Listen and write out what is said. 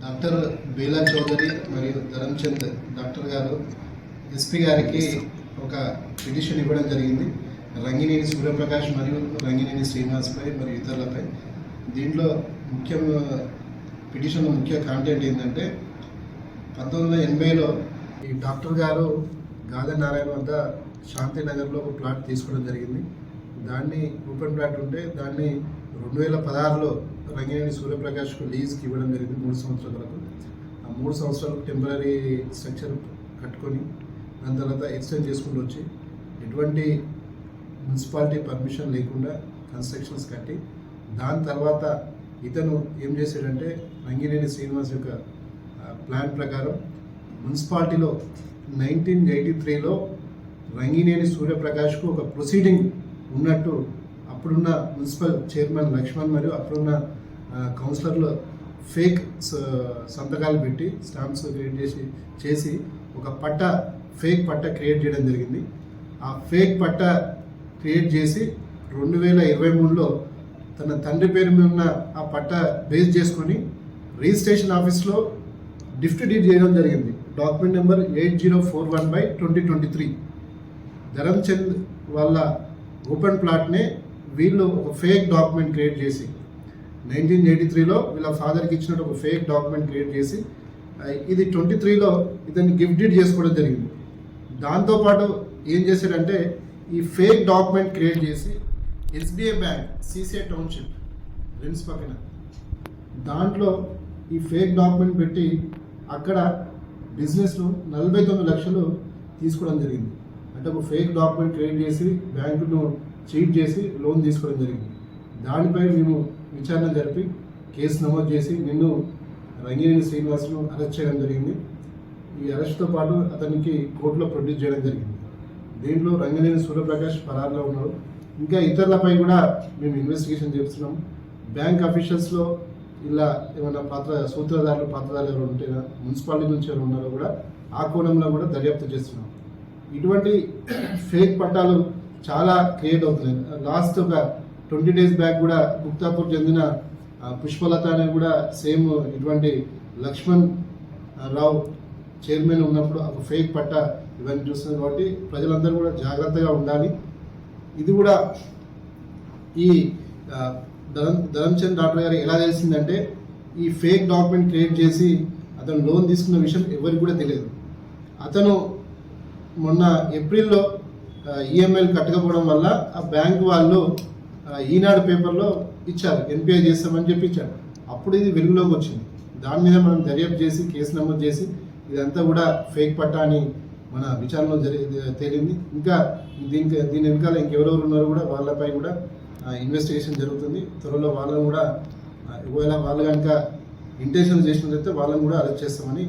Doctor Bela Chowdary మరియు ధరంచంద్ doctor గారు SP గారికి ఒక పిటిషన్ ఇవ్వడం జరిగింది. రంగినేని సూర్యప్రకాష్ మరియు రంగినేని శ్రీనివాస్పై మరియు ఇతరులపై. దీంట్లో పిటిషన్లో ముఖ్య కాంటెంట్ ఏంటంటే 1980లో ఈ డాక్టర్ గారు గాదె నారాయణ వద్ద శాంతినగర్లో ఒక ప్లాట్ తీసుకోవడం జరిగింది. దాన్ని ఓపెన్ ప్లాట్ ఉంటే దాన్ని 2016లో రంగినేని సూర్యప్రకాష్కు లీజ్కి ఇవ్వడం జరిగింది 3 సంవత్సరాల వరకు. ఆ 3 సంవత్సరాలకు టెంపరీ స్ట్రక్చర్ కట్టుకొని దాని తర్వాత ఎక్స్టెండ్ చేసుకుంటూ వచ్చి ఎటువంటి మున్సిపాలిటీ పర్మిషన్ లేకుండా కన్స్ట్రక్షన్స్ కట్టి దాని తర్వాత ఇతను ఏం చేశాడంటే రంగినేని శ్రీనివాస్ యొక్క ప్లాన్ ప్రకారం మున్సిపాలిటీలో 1983లో రంగినేని సూర్యప్రకాష్కు ఒక ప్రొసీడింగ్ ఉన్నట్టు అప్పుడున్న మున్సిపల్ చైర్మన్ లక్ష్మణ్ మరియు అప్పుడున్న కౌన్సిలర్లు ఫేక్ సంతకాలు పెట్టి స్టాంప్స్ క్రియేట్ చేసి ఒక ఫేక్ పట్ట క్రియేట్ చేయడం జరిగింది. ఆ ఫేక్ పట్ట క్రియేట్ చేసి 2023లో తన తండ్రి పేరు మీద ఉన్న ఆ పట్ట బేస్ చేసుకొని రిజిస్ట్రేషన్ ఆఫీస్లో గిఫ్ట్ డీడ్ చేయడం జరిగింది. Document number 8041/2023. ధరంచంద్ వాళ్ళ ఓపెన్ ప్లాట్నే వీళ్ళు ఒక ఫేక్ డాక్యుమెంట్ క్రియేట్ చేసి 1983లో వీళ్ళ ఫాదర్కి ఇచ్చినట్టు ఒక ఫేక్ డాక్యుమెంట్ క్రియేట్ చేసి ఇది 23లో ఇతన్ని గిఫ్ట్ డీడ్ చేసుకోవడం జరిగింది. దాంతోపాటు ఏం చేశాడంటే ఈ ఫేక్ డాక్యుమెంట్ క్రియేట్ చేసి SBI bank CCI township RIMS పక్కన దాంట్లో ఈ ఫేక్ డాక్యుమెంట్ పెట్టి అక్కడ బిజినెస్ను 49 లక్షలు తీసుకోవడం జరిగింది. అంటే ఒక ఫేక్ డాక్యుమెంట్ క్రియేట్ చేసి బ్యాంకును చీట్ చేసి లోన్ తీసుకోవడం జరిగింది. దానిపై మేము విచారణ జరిపి కేసు నమోదు చేసి నిన్ను రంగినేని శ్రీనివాస్ను అరెస్ట్ చేయడం జరిగింది. ఈ అరెస్ట్తో పాటు అతనికి కోర్టులో ప్రొడ్యూస్ చేయడం జరిగింది. దీంట్లో రంగినేని సూర్యప్రకాష్ పరారులో ఉన్నారు. ఇంకా ఇతరులపై కూడా మేము ఇన్వెస్టిగేషన్ చేస్తున్నాం. బ్యాంక్ అఫీషియల్స్లో ఇలా ఏమైనా సూత్రధారులు పాత్రధారులు ఎవరు ఉంటే మున్సిపాలిటీ నుంచి ఎవరు ఉన్నారో కూడా ఆ కోణంలో కూడా దర్యాప్తు చేస్తున్నాం. ఇటువంటి ఫేక్ పట్టాలు చాలా క్రియేట్ అవుతున్నాయి. లాస్ట్ ఒక 20 days బ్యాక్ కూడా గుప్తాపూర్ చెందిన పుష్పలత అనేది కూడా సేమ్ ఇటువంటి లక్ష్మణ్ రావు చైర్మన్ ఉన్నప్పుడు ఒక ఫేక్ పట్ట ఇవన్నీ చూస్తుంది. కాబట్టి ప్రజలందరూ కూడా జాగ్రత్తగా ఉండాలి. ఇది కూడా ఈ ధరంచంద్ డాక్టర్ గారు ఎలా తెలిసిందంటే ఈ ఫేక్ డాక్యుమెంట్ క్రియేట్ చేసి అతను లోన్ తీసుకున్న విషయం ఎవరికి కూడా తెలియదు. అతను మొన్న ఏప్రిల్లో ఈఎంఐలు కట్టకపోవడం వల్ల ఆ బ్యాంక్ వాళ్ళు ఈనాడు పేపర్లో ఇచ్చారు, ఎన్పిఐ చేస్తామని చెప్పి ఇచ్చారు. అప్పుడు ఇది వెలుగులోకి వచ్చింది. దాని మీద మనం దర్యాప్తు చేసి కేసు నమోదు చేసి ఇదంతా కూడా ఫేక్ పట్టా అని మన విచారణలో తేలింది. ఇంకా దీని వెనకాల ఇంకెవరెవరు ఉన్నారో కూడా వాళ్ళపై కూడా ఇన్వెస్టిగేషన్ జరుగుతుంది. త్వరలో వాళ్ళని కూడా ఒకవేళ వాళ్ళు కనుక ఇంటెన్షన్ చేసినట్లయితే వాళ్ళని కూడా అరెస్ట్ చేస్తామని